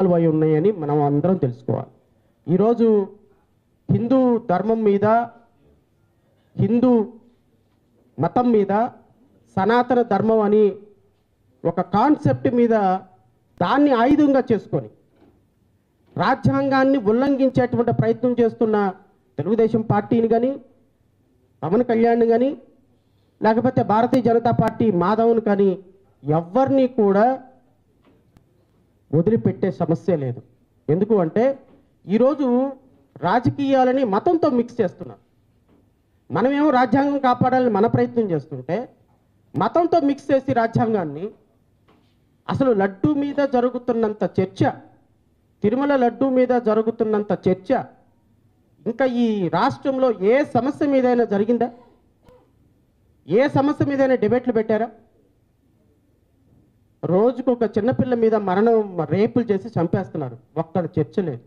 అయి ఉన్నాయని మనం అందరం తెలుసుకోవాలి. ఈరోజు హిందూ ధర్మం మీద, హిందూ మతం మీద, సనాతన ధర్మం అని ఒక కాన్సెప్ట్ మీద దాన్ని ఆయుధంగా చేసుకొని రాజ్యాంగాన్ని ఉల్లంఘించేటువంటి ప్రయత్నం చేస్తున్న తెలుగుదేశం పార్టీని కానీ, పవన్ కళ్యాణ్ కానీ, లేకపోతే భారతీయ జనతా పార్టీ మాధవ్ని కానీ ఎవరిని కూడా వదిలిపెట్టే సమస్య లేదు. ఎందుకు అంటే ఈరోజు రాజకీయాలని మతంతో మిక్స్ చేస్తున్నారు. మనమేమో రాజ్యాంగం కాపాడాలని మన ప్రయత్నం చేస్తుంటే మతంతో మిక్స్ చేసి రాజ్యాంగాన్ని, అసలు లడ్డూ మీద జరుగుతున్నంత చర్చ, తిరుమల లడ్డూ మీద జరుగుతున్నంత చర్చ ఇంకా ఈ రాష్ట్రంలో ఏ సమస్య మీదైనా జరిగిందా? ఏ సమస్య మీదైనా డిబేట్లు పెట్టారా? రోజుకు ఒక చిన్నపిల్ల మీద రేపులు చేసి చంపేస్తున్నారు, ఒక్కడ చర్చ లేదు.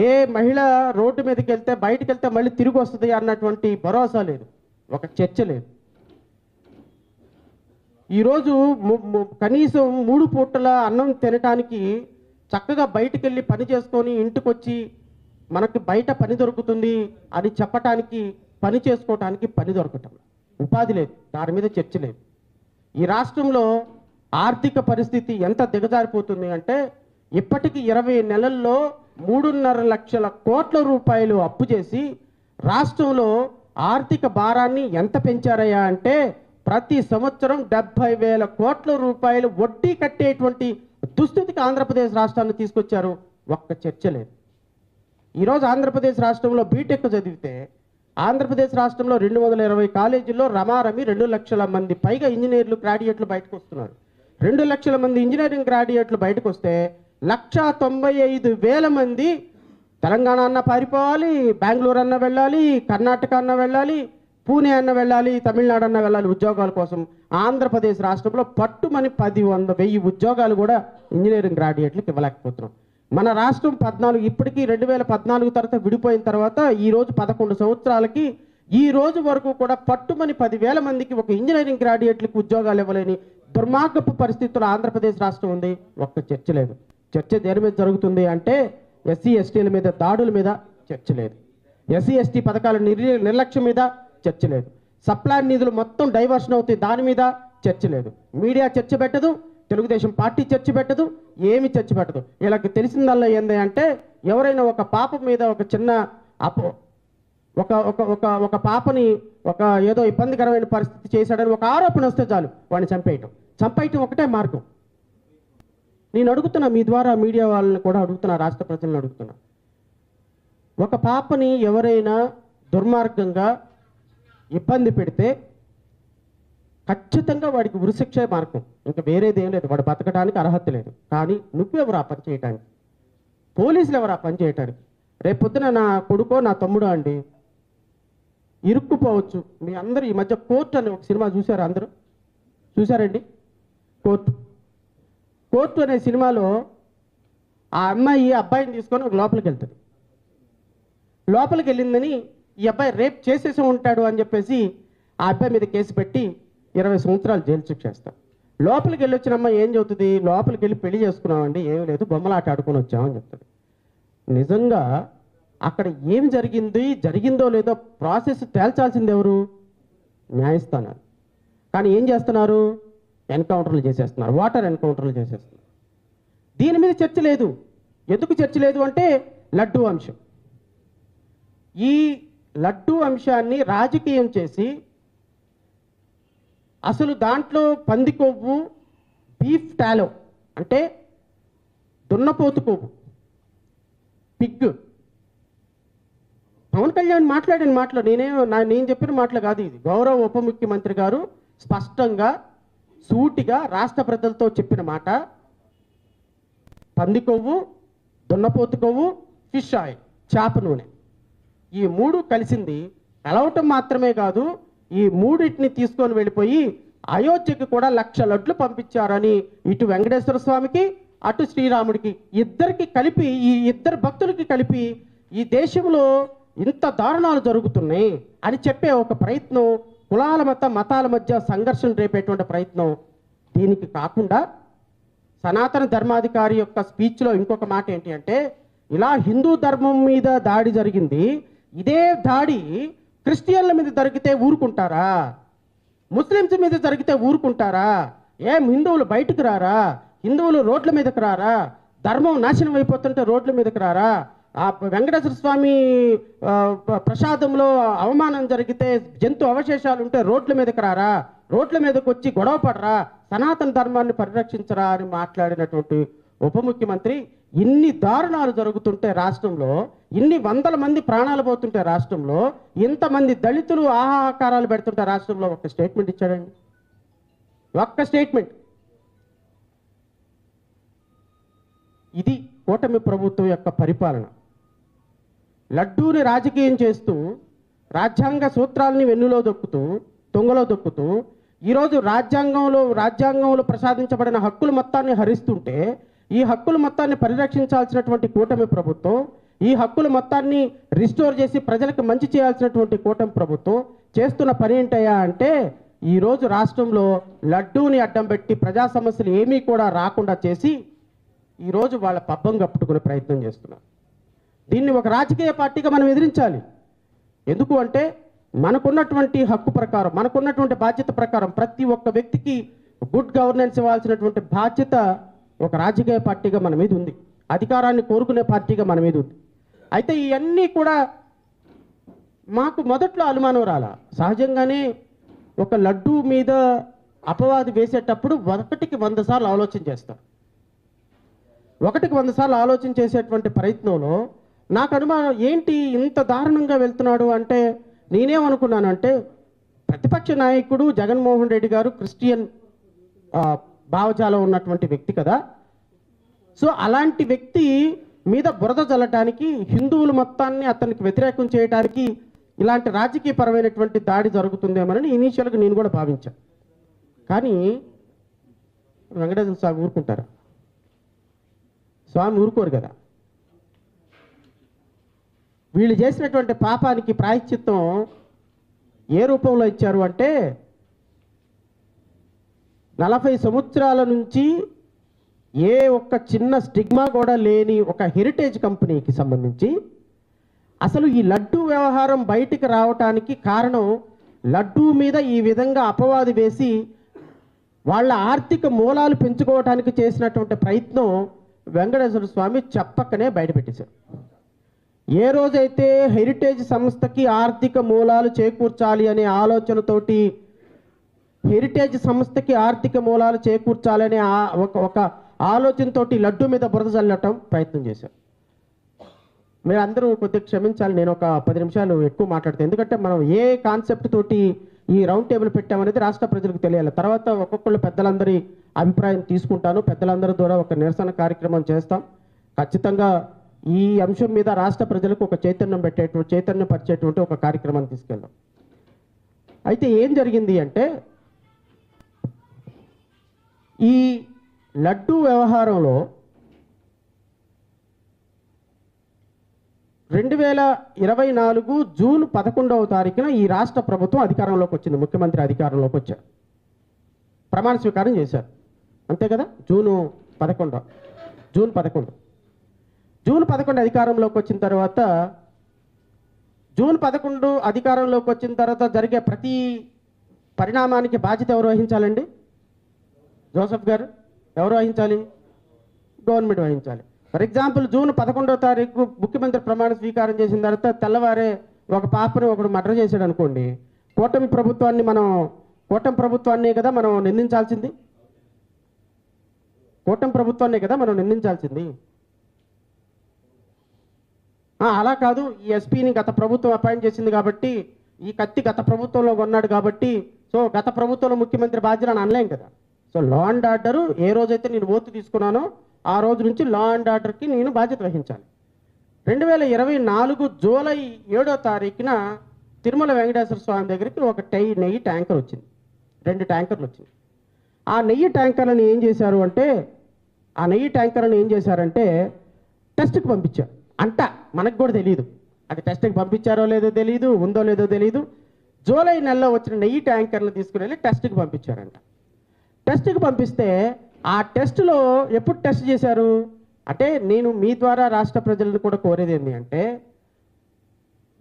ఏ మహిళ రోడ్డు మీదకి వెళ్తే బయటికి వెళ్తే మళ్ళీ తిరిగి వస్తుంది అన్నటువంటి భరోసా లేదు, ఒక చర్చ లేదు. ఈరోజు కనీసం 3 పూటల అన్నం తినటానికి చక్కగా బయటికి వెళ్ళి పని చేసుకొని ఇంటికి వచ్చి మనకి బయట పని దొరుకుతుంది అని చెప్పటానికి, పని చేసుకోవటానికి పని దొరకటం, ఉపాధి లేదు, దాని మీద చర్చ లేదు. ఈ రాష్ట్రంలో ఆర్థిక పరిస్థితి ఎంత దిగజారిపోతుంది అంటే ఇప్పటికి 20 నెలల్లో 3.5 లక్షల కోట్ల రూపాయలు అప్పు చేసి రాష్ట్రంలో ఆర్థిక భారాన్ని ఎంత పెంచారయ్యా అంటే ప్రతి సంవత్సరం 70,000 కోట్ల రూపాయలు వడ్డీ కట్టేటువంటి దుస్థితికి ఆంధ్రప్రదేశ్ రాష్ట్రాన్ని తీసుకొచ్చారు. ఒక్క చర్చ లేదు. ఈరోజు ఆంధ్రప్రదేశ్ రాష్ట్రంలో బీటెక్ చదివితే ఆంధ్రప్రదేశ్ రాష్ట్రంలో 220 కాలేజీల్లో రమారమి 2 లక్షల మంది పైగా ఇంజనీర్లు, గ్రాడ్యుయేట్లు బయటకు వస్తున్నారు. 2 లక్షల మంది ఇంజనీరింగ్ గ్రాడ్యుయేట్లు బయటకు వస్తే 195,000 మంది తెలంగాణ అన్న పారిపోవాలి, బెంగళూరు అన్న వెళ్ళాలి, కర్ణాటక అన్న వెళ్ళాలి, పూణే అన్న వెళ్ళాలి, తమిళనాడు అన్న వెళ్ళాలి ఉద్యోగాల కోసం. ఆంధ్రప్రదేశ్ రాష్ట్రంలో పట్టుమని 10,000 ఉద్యోగాలు కూడా ఇంజనీరింగ్ గ్రాడ్యుయేట్లకు ఇవ్వలేకపోతున్నాం. మన రాష్ట్రం 14 ఇప్పటికీ 2014 తర్వాత విడిపోయిన తర్వాత ఈరోజు 11 సంవత్సరాలకి ఈ రోజు వరకు కూడా పట్టుమని 10,000 మందికి ఒక ఇంజనీరింగ్ గ్రాడ్యుయేట్లకు ఉద్యోగాలు ఇవ్వలేని దుర్మార్గపు పరిస్థితుల్లో ఆంధ్రప్రదేశ్ రాష్ట్రం ఉంది. ఒక్క చర్చ లేదు. చర్చ దేని మీద జరుగుతుంది అంటే ఎస్సీ ఎస్టీల మీద దాడుల మీద చర్చ లేదు, ఎస్సీ ఎస్టీ పథకాల నిర్లక్ష్యం మీద చర్చ లేదు, సప్లై నిధులు మొత్తం డైవర్షన్ అవుతాయి దాని మీద చర్చ లేదు, మీడియా చర్చ పెట్టదు, తెలుగుదేశం పార్టీ చర్చ పెట్టదు, ఏమి చర్చ పెట్టదు. వీళ్ళకి తెలిసిందల్లా ఏంది అంటే ఎవరైనా ఒక పాప మీద ఒక చిన్న ఒక పాపని ఏదో ఇబ్బందికరమైన పరిస్థితి చేశాడని ఒక ఆరోపణ వస్తే చాలు వాడిని చంపేయటం ఒకటే మార్గం. నేను అడుగుతున్నా, మీ ద్వారా మీడియా వాళ్ళని కూడా అడుగుతున్నా, రాష్ట్ర ప్రజలను అడుగుతున్నా, ఒక పాపని ఎవరైనా దుర్మార్గంగా ఇబ్బంది పెడితే ఖచ్చితంగా వాడికి ఉరిశిక్ష మార్గం, ఇంకా వేరేదేం లేదు. వాడు బతకడానికి అర్హత లేదు. కానీ నువ్వెవరు ఆ పని చేయడానికి? పోలీసులు ఎవరు ఆ పని చేయడానికి? రేపొద్దున నా కొడుకో నా తమ్ముడో అండి ఇరుక్కుపోవచ్చు. మీ అందరూ ఈ మధ్య కోర్టు అనే ఒక సినిమా చూసారా? అందరూ చూసారండి? కోర్టు అనే సినిమాలో ఆ అమ్మాయి అబ్బాయిని తీసుకొని ఒక లోపలికి వెళ్తుంది. లోపలికి వెళ్ళిందని ఈ అబ్బాయి రేప్ చేసేసి ఉంటాడు అని చెప్పేసి ఆ అబ్బాయి మీద కేసు పెట్టి 20 సంవత్సరాలు జైలు శిక్ష చేస్తాం. లోపలికి వెళ్ళి వచ్చిన అమ్మాయి ఏం చెబుతుంది? లోపలికి వెళ్ళి పెళ్లి చేసుకున్నామండి, ఏమీ లేదు, బొమ్మలాట ఆడుకొని వచ్చామని చెప్తుంది. నిజంగా అక్కడ ఏం జరిగిందో లేదో ప్రాసెస్ తేల్చాల్సింది ఎవరు? న్యాయస్థానాలు. కానీ ఏం చేస్తున్నారు? ఎన్కౌంటర్లు చేసేస్తున్నారు, వాటర్ ఎన్కౌంటర్లు చేసేస్తున్నారు. దీని మీద చర్చ లేదు. ఎందుకు చర్చ లేదు అంటే లడ్డూ అంశం. ఈ లడ్డూ అంశాన్ని రాజకీయం చేసి అసలు దాంట్లో పంది కొవ్వు, బీఫ్ టాలో అంటే దున్నపోతు కొవ్వు, పిగ్. పవన్ కళ్యాణ్ మాట్లాడిన మాటలు నేను చెప్పిన మాటలు కాదు ఇది. గౌరవ ఉప ముఖ్యమంత్రి గారు స్పష్టంగా సూటిగా రాష్ట్ర ప్రజలతో చెప్పిన మాట, పంది కొవ్వు, దున్నపోతు కొవ్వు, ఫిష్ ఆయిల్, చేప నూనె, ఈ 3 కలిసింది కలవటం మాత్రమే కాదు, ఈ 3టిని తీసుకొని వెళ్ళిపోయి అయోధ్యకి కూడా 1,00,000 లడ్లు పంపించారని ఇటు వెంకటేశ్వర స్వామికి అటు శ్రీరాముడికి ఇద్దరికి కలిపి, ఈ ఇద్దరు భక్తులకి కలిపి ఈ దేశంలో ఇంత దారుణాలు జరుగుతున్నాయి అని చెప్పే ఒక ప్రయత్నం, కులాల మతాల మధ్య సంఘర్షణ రేపేటువంటి ప్రయత్నం. దీనికి కాకుండా సనాతన ధర్మాధికారి యొక్క స్పీచ్లో ఇంకొక మాట ఏంటి అంటే, ఇలా హిందూ ధర్మం మీద దాడి జరిగింది, ఇదే దాడి క్రిస్టియన్ల మీద జరిగితే ఊరుకుంటారా? ముస్లిమ్స్ మీద జరిగితే ఊరుకుంటారా? ఏం హిందువులు బయటకు రారా? హిందువులు రోడ్ల మీదకి రారా? ధర్మం నాశనం అయిపోతుంటే రోడ్ల మీదకి రారా? ఆ వెంకటేశ్వర స్వామి ప్రసాదంలో అవమానం జరిగితే, జంతు అవశేషాలు ఉంటే రోడ్ల మీదకి రారా? రోడ్ల మీదకి వచ్చి గొడవ పడరా? సనాతన ధర్మాన్ని పరిరక్షించరా అని మాట్లాడినటువంటి ఉప ముఖ్యమంత్రి, ఇన్ని దారుణాలు జరుగుతుంటే రాష్ట్రంలో, ఇన్ని వందల మంది ప్రాణాలు పోతుంటే రాష్ట్రంలో, ఇంతమంది దళితులు ఆహాకారాలు పెడుతుంటే రాష్ట్రంలో ఒక స్టేట్మెంట్ ఇచ్చాడండి. ఒక్క స్టేట్మెంట్. ఇది కూటమి ప్రభుత్వం యొక్క పరిపాలన. లడ్డూని రాజకీయం చేస్తూ, రాజ్యాంగ సూత్రాలని వెన్నులో దొక్కుతూ, తొంగలో దొక్కుతూ, ఈరోజు రాజ్యాంగంలో ప్రసాదించబడిన హక్కుల మొత్తాన్ని హరిస్తుంటే, ఈ హక్కుల మొత్తాన్ని పరిరక్షించాల్సినటువంటి కూటమి ప్రభుత్వం, ఈ హక్కుల మొత్తాన్ని రిస్టోర్ చేసి ప్రజలకు మంచి చేయాల్సినటువంటి కూటమి ప్రభుత్వం చేస్తున్న పని ఏంటయ్యా అంటే, ఈరోజు రాష్ట్రంలో లడ్డూని అడ్డం పెట్టి ప్రజా సమస్యలు ఏమీ కూడా రాకుండా చేసి ఈరోజు వాళ్ళ పబ్బం కప్పుకునే ప్రయత్నం చేస్తున్నారు. దీన్ని ఒక రాజకీయ పార్టీగా మనం ఎదిరించాలి. ఎందుకు అంటే, మనకున్నటువంటి హక్కు ప్రకారం, మనకున్నటువంటి బాధ్యత ప్రకారం ప్రతి ఒక్క వ్యక్తికి గుడ్ గవర్నెన్స్ ఇవ్వాల్సినటువంటి బాధ్యత ఒక రాజకీయ పార్టీగా మన మీద ఉంది. అధికారాన్ని కోరుకునే పార్టీగా మన మీద ఉంది. అయితే ఇవన్నీ కూడా మాకు మొదట్లో అనుమానం రాలా. సహజంగానే ఒక లడ్డూ మీద అపవాది వేసేటప్పుడు 1కి 100 సార్లు ఆలోచన చేస్తారు. 1కి 100 సార్లు ఆలోచన చేసేటువంటి ప్రయత్నంలో నాకు అనుమానం, ఏంటి ఇంత దారుణంగా వెళ్తున్నాడు అంటే, నేనేమనుకున్నానంటే, ప్రతిపక్ష నాయకుడు జగన్మోహన్ రెడ్డి గారు క్రిస్టియన్ భావజాలం ఉన్నటువంటి వ్యక్తి కదా. సో అలాంటి వ్యక్తి మీద బురద చల్లటానికి, హిందువులు మొత్తాన్ని అతనికి వ్యతిరేకం చేయడానికి ఇలాంటి రాజకీయపరమైనటువంటి దాడి జరుగుతుందేమని ఇనీషియల్గా నేను కూడా భావించాను. కానీ వెంకటేశ్వర స్వామి ఊరుకుంటారా? స్వామి ఊరుకోరు కదా. వీళ్ళు చేసినటువంటి పాపానికి ప్రాయశ్చిత్తం ఏ రూపంలో ఇచ్చారు అంటే, 40 సంవత్సరాల నుంచి ఏ ఒక్క చిన్న స్టిగ్మా కూడా లేని ఒక హెరిటేజ్ కంపెనీకి సంబంధించి అసలు ఈ లడ్డూ వ్యవహారం బయటికి రావటానికి కారణం, లడ్డూ మీద ఈ విధంగా అపవాది వేసి వాళ్ళ ఆర్థిక మూలాలు పెంచుకోవటానికి చేసినటువంటి ప్రయత్నం వెంకటేశ్వర స్వామి చెప్పకనే బయటపెట్టేశారు. ఏ రోజైతే హెరిటేజ్ సంస్థకి ఆర్థిక మూలాలు చేకూర్చాలి అనే ఆలోచనతోటి, హెరిటేజ్ సంస్థకి ఆర్థిక మూలాలు చేకూర్చాలనే ఒక ఆలోచనతోటి లడ్డు మీద బురద చల్లటం ప్రయత్నం చేశారు. మీరు అందరూ కొద్దిగా క్షమించాలి, నేను ఒక 10 నిమిషాలు ఎక్కువ మాట్లాడతాను. ఎందుకంటే మనం ఏ కాన్సెప్ట్ తోటి ఈ రౌండ్ టేబుల్ పెట్టామనేది రాష్ట్ర ప్రజలకు తెలియాలి. తర్వాత ఒక్కొక్కళ్ళు పెద్దలందరి అభిప్రాయం తీసుకుంటాను. పెద్దలందరి ద్వారా ఒక నిరసన కార్యక్రమం చేస్తాం. ఖచ్చితంగా ఈ అంశం మీద రాష్ట్ర ప్రజలకు ఒక చైతన్యం పరిచేటువంటి ఒక కార్యక్రమాన్ని తీసుకెళ్దాం. అయితే ఏం జరిగింది అంటే, ఈ లడ్డూ వ్యవహారంలో 2024 జూన్ 11వ తారీఖున ఈ రాష్ట్ర ప్రభుత్వం అధికారంలోకి వచ్చింది. ముఖ్యమంత్రి అధికారంలోకి వచ్చారు, ప్రమాణ స్వీకారం చేశారు. అంతే కదా. జూన్ 11 అధికారంలోకి వచ్చిన తర్వాత, జూన్ 11 అధికారంలోకి వచ్చిన తర్వాత జరిగే ప్రతి పరిణామానికి బాధ్యత ఎవరు వహించాలండి? జోసెఫ్ గారు ఎవరు వహించాలి? గవర్నమెంట్ వహించాలి. ఫర్ ఎగ్జాంపుల్, జూన్ 11వ తారీఖు ముఖ్యమంత్రి ప్రమాణ స్వీకారం చేసిన తర్వాత తెల్లవారే ఒక పాపని ఒకడు మర్డర్ చేశాడు అనుకోండి, కూటమి ప్రభుత్వాన్నే కదా మనం నిందించాల్సింది. కూటమి ప్రభుత్వాన్నే కదా మనం నిందించాల్సింది. అలా కాదు, ఈ ఎస్పీని గత ప్రభుత్వం అపాయింట్ చేసింది కాబట్టి, ఈ కత్తి గత ప్రభుత్వంలో కొన్నాడు కాబట్టి, సో గత ప్రభుత్వంలో ముఖ్యమంత్రి బాధ్యత అని అనలేం కదా. సో లా అండ్ ఆర్డర్ ఏ రోజైతే నేను ఓతు తీసుకున్నానో ఆ రోజు నుంచి లా అండ్ ఆర్డర్కి నేను బాధ్యత వహించాలి. 2024 జూలై 7వ తారీఖున తిరుమల వెంకటేశ్వర స్వామి దగ్గరికి ఒక నెయ్యి ట్యాంకర్ వచ్చింది. 2 ట్యాంకర్లు వచ్చింది. ఆ నెయ్యి ట్యాంకర్లను ఏం చేశారంటే టెస్ట్కి పంపించారు. మనకు కూడా తెలియదు అది టెస్ట్కి పంపించారో లేదో తెలియదు, ఉందో లేదో తెలియదు. జూలై నెలలో వచ్చిన నెయ్యి ట్యాంకర్లు తీసుకుని వెళ్ళి టెస్ట్కి పంపించారంట. టెస్ట్కి పంపిస్తే ఆ టెస్ట్లో ఎప్పుడు టెస్ట్ చేశారు అంటే, నేను మీ ద్వారా రాష్ట్ర ప్రజలను కూడా కోరేది ఏంటి అంటే,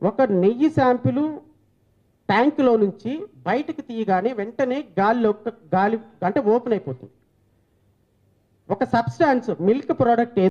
ఒక నెయ్యి శాంపిల్ ట్యాంకులో నుంచి బయటకు తీయగానే వెంటనే గాలి అంటే ఓపెన్ అయిపోతుంది. ఒక సబ్స్టాన్స్ మిల్క్ ప్రోడక్ట్